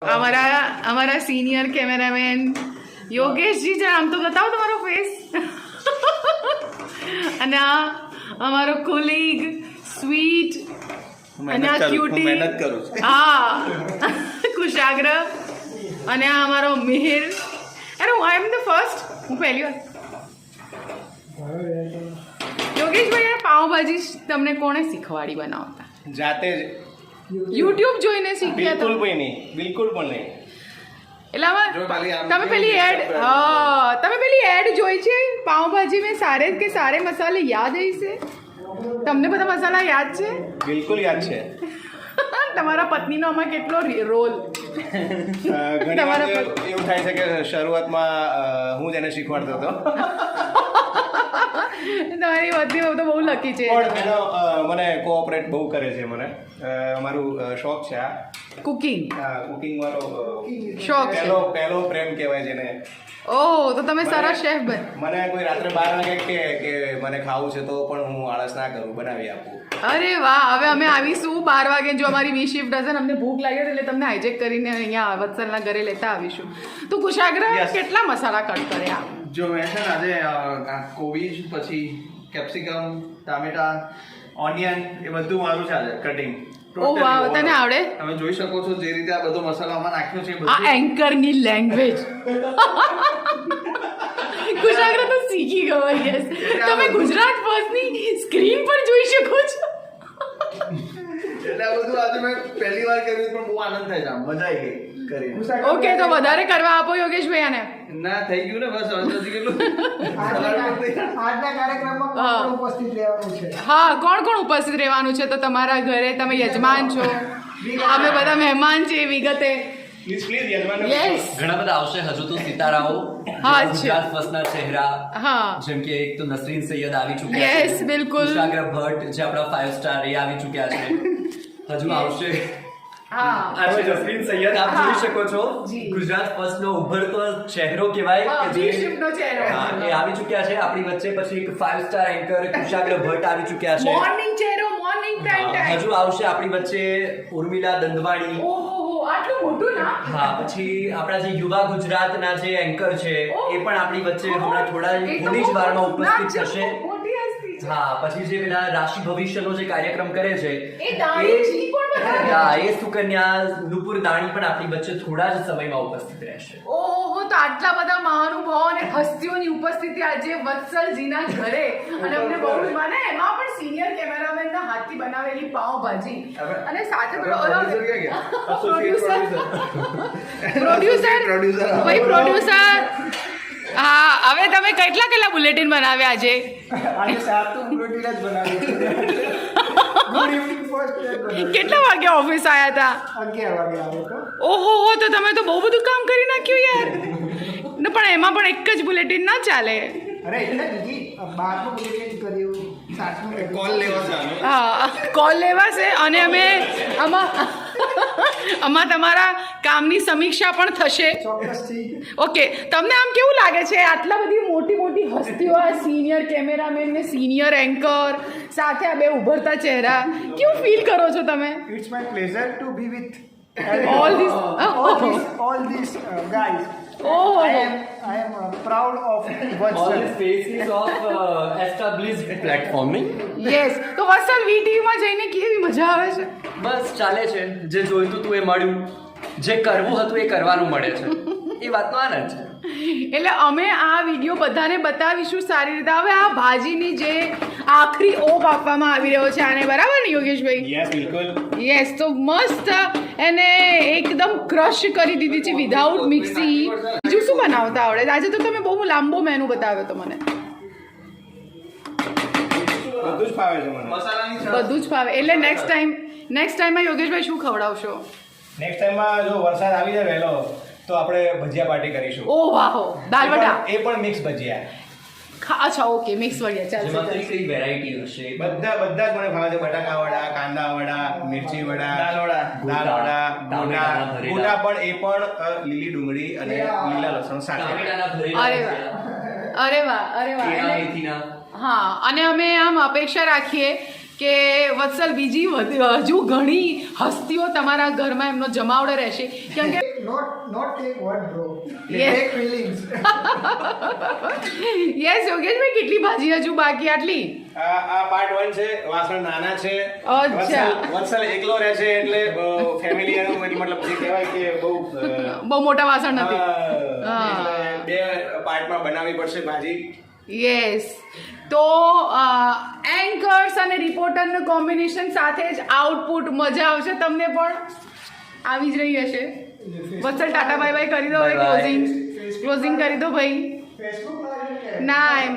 हमारा senior cameraman Yogesh ji जरा हम तो बताओ तुम्हारो फेस અને આ અમારો કોલીગ સ્વીટ અને આ ક્યુટી મહેનત કરું છું હા કુશાગ્ર અને આ અમારો મિહિર અરે આઈ એમ ધ ફર્સ્ટ હું પહેલી વાર યોગેશભાઈ આ પાવભાજી તમને કોણે શીખવાડી બનાવતા જાતે જ યુટ્યુબ જોઈને શીખ્યા બિલકુલ પણ નહીં બિલકુલ પણ નહીં એટલે આમાં તમે પેલી એડ જોઈ છે પાવભાજી મેં સારે કે સારે મસાલે યાદ હશે તમને બધા મસાલા યાદ છે બિલકુલ યાદ છે તમારા પત્નીનો આમાં કેટલો રોલ ઘણી વાર એવું થાય છે કે શરૂઆતમાં હું જ એને શીખવાડતો હતો તમારી પત્ની તો બહુ લકી છે પણ એનો મને કોઓપરેટ બહુ કરે છે મને મારું શોખ છે આ કુકિંગ કુકિંગ વાળો શોખ છે પહેલો પ્રેમ કહેવાય છે ને ઓહ તો તમે સારા શેફ બન મને કોઈ રાત્રે 12 વાગે કે મને ખાવું છે તો પણ હું આળસ ના કરું બનાવી આપું અરે વાહ હવે અમે આવીશું 12 વાગે જો અમારી વી શિફ્ટ હશે ને અમને ભૂખ લાગે એટલે તમને હાઈજેક કરીને અહીંયા વત્સલના ઘરે લેતા આવીશું તો કુશાગ્ર કેટલા મસાલા કટ કર્યા જો મેં છે ને આજે કોબીજ પછી કેપ્સિકમ ટામેટા ઓનિયન એ બધું મારું છે આજે કટિંગ ઓ વાવ તને આવડે તમે જોઈ શકો છો જે રીતે આ બધો મસાલો આમાં નાખ્યો છે આ એન્કરની લેંગ્વેજ કુશાગ્ર તો શીખી ગયો યસ તમે ગુજરાત ફર્સ્ટની સ્ક્રીન પર જોઈ શકો છો એટલે આ બધું આજે મેં પહેલી વાર કર્યું પણ બહુ આનંદ થાય છે મજા આવી ગઈ કરીને ઓકે તો વધારે કરવા આપો યોગેશભાઈ આને ના થઈ ગયું ને બસ અંદાજી કેટલું આજના કાર્યક્રમમાં કોણ ઉપસ્થિત રહેવાનું છે હા કોણ કોણ ઉપસ્થિત રહેવાનું છે તો તમારા ઘરે તમે યજમાન છો અમે બધા મહેમાન છીએ વિગતે પ્લીઝ યજમાન યસ ઘણા બધા આવશે હજુ તો સિતારાઓ હા, છે. ગુજરાત ફર્સ્ટના ચહેરા હા જેમ કે એક તો નસરીન સૈયદ આવી ચૂક્યા Yes, છે બિલકુલ. કુશાગ્ર ભટ્ટ જે આપણા 5 સ્ટાર એ આવી ચૂક્યા છે હજુ આવશે હા આજે નસરીન સૈયદ આપ હા. જોઈ શકો છો જી. ગુજરાત ફર્સ્ટનો ઉભરતો ચહેરો કહેવાય હા, કે જે વી શિફ્ટનો ચહેરો. હા, એ આવી ચૂક્યા છે આપણી વચ્ચે પછી એક 5 સ્ટાર એન્કર કુશાગ્ર ભટ્ટ આવી ચૂક્યા છે મોર્નિંગ ચહેરો મોર્નિંગ પ્રાઇમ ટાઈમ હજુ આવશે આપણી વચ્ચે ઉર્મિલા દંદવાણી ઓહો આટલું મોટું ના હા પછી આપણા જે યુવા ગુજરાતના જે એન્કર છે એ પણ આપણી વચ્ચે હમણાં થોડા એ તો થોડી જ વારમાં ઉપસ્થિત ના, થશે મોટી હસ્તી છે. હા પછી જે પેલા રાશિ ભવિષ્યનો જે કાર્યક્રમ કરે છે એ દાણીજી પણ બધા હા એ સુકન્યા નુપુર દાણી પણ આપણી વચ્ચે થોડા જ સમયમાં ઉપસ્થિત રહેશે ઓહો તો આટલા બધા મહાનુભાવો અને હસ્તીઓની ઉપસ્થિતિ આજે વત્સલજીના ઘરે અને અમને બહુ જ મને એમાં પણ સિનિયર કેમેરામેનના હાથથી બનાવેલી પાવભાજી અને સાથે પ્રોડ્યુસર ક્યાં ગયા? પ્રોડ્યુસર ભાઈ પ્રોડ્યુસર હા હવે તમે કેટલા બુલેટિન બનાવ્યા આજે આજે 7 બુલેટિન જ બનાવ્યું છે ગુડ ઇવનિંગ ફર્સ્ટ કેટલા વાગે ઓફિસ આવ્યા હતા 11 વાગે આવ્યો તો ઓહો હો તો તમે તો બહુ બધું કામ કરી નાખ્યું યાર ને પણ એમાં પણ એક જ બુલેટિન ના ચાલે અરે એટલે બીજી 12નું બુલેટિન કર્યું 7નું કોલ લેવા જવાનું હા કોલ લેવાશે અને અમે આમાં તમારા કામની સમીક્ષા પણ થશે ચોક્કસથી ઓકે તમને આમ કેવું લાગે છે આટલા બધી મોટી મોટી હસ્તીઓ આ સિનિયર કેમેરામેન ને સિનિયર એન્કર સાથે આ બે ઉભરતા ચહેરા કેવું ફીલ કરો છો તમે it's my pleasure to be with all this all these guys ઓહો I am proud of all Vatsal. the faces of established platforming yes તો વત્સલ વીટીવીમાં જઈને કેવી મજા આવે છે બસ ચાલે છે જે જોઈતું હતું એ મળ્યું જે કરવું હતું એ કરવાનું મળે છે એ વાતનો આનંદ છે એટલે અમે આ વિડીયો બધાને બતાવીશું સારી રીતે હવે આ ભાજીની જે આખરી ઓપ આપવામાં આવી રહ્યો છે આને બરાબર ને યોગેશભાઈ યસ બિલકુલ યસ તો મસ્ત એને એકદમ ક્રશ કરી દીધી છે વિધાઉટ મિક્સી બીજું શું બનાવતા આવડે આજે તો તમે બહુ લાંબો મેનુ બતાવ્યો તો મને બધું જ ફાવે છે મને મસાલાની બધું જ ફાવે એટલે નેક્સ્ટ ટાઈમમાં યોગેશભાઈ શું ખવડાવશો નેક્સ્ટ ટાઈમમાં જો વરસાદ આવી જાય વહેલો તો આપણે ભજીયા પાર્ટી કરીશું ઓ વાહો દાલ વડા એ પણ મિક્સ ભજીયા અચ્છા ઓકે મિક્સ વડિયા જેમાં ચાલશે કઈ કઈ વેરાયટી હશે બધા જ મને ભાવે છે બટાકા વડા કાંદા વડા મિર્ચી વડા દાલ વડા, દાલ વડા ટામેટાના ભરેલા. ગોટા પણ એ પણ લીલી ડુંગળી અને લીલા લસણ સાથે ટામેટાના ભરેલા અરે ભજીયા, વાહ અરે વાહ કેળા એટલે મેથીના હા અને અમે આમ અપેક્ષા રાખીએ કે વત્સલ બીજી હજુ ઘણી હસ્તીઓ તમારા ઘરમાં એમનો જમાવડો રહેશે કેમ કે Not take what, bro. Yes. Take feelings. Yes યોગેશભાઈ કેટલી ભાજી હજુ બાકી આટલી આ પાર્ટ 1 છે. વાસણ નાના છે. અચ્છા. વત્સલ એકલો રહે છે એટલે ફેમિલી એનું મતલબ જે કહેવાય કે બહુ મોટા વાસણ નથી એટલે 2 પાર્ટમાં બનાવવી પડશે ભાજી. યસ તો એન્કર્સ અને રિપોર્ટરનું કોમ્બિનેશન સાથે જ આઉટપુટ મજા આવશે તમને પણ આવી જ રહી હશે. વત્સલ ટાટા બાય બાય કરી દો હવે Bye bye. ક્લોઝિંગ કરી દો ભાઈ Facebook live. ના એમ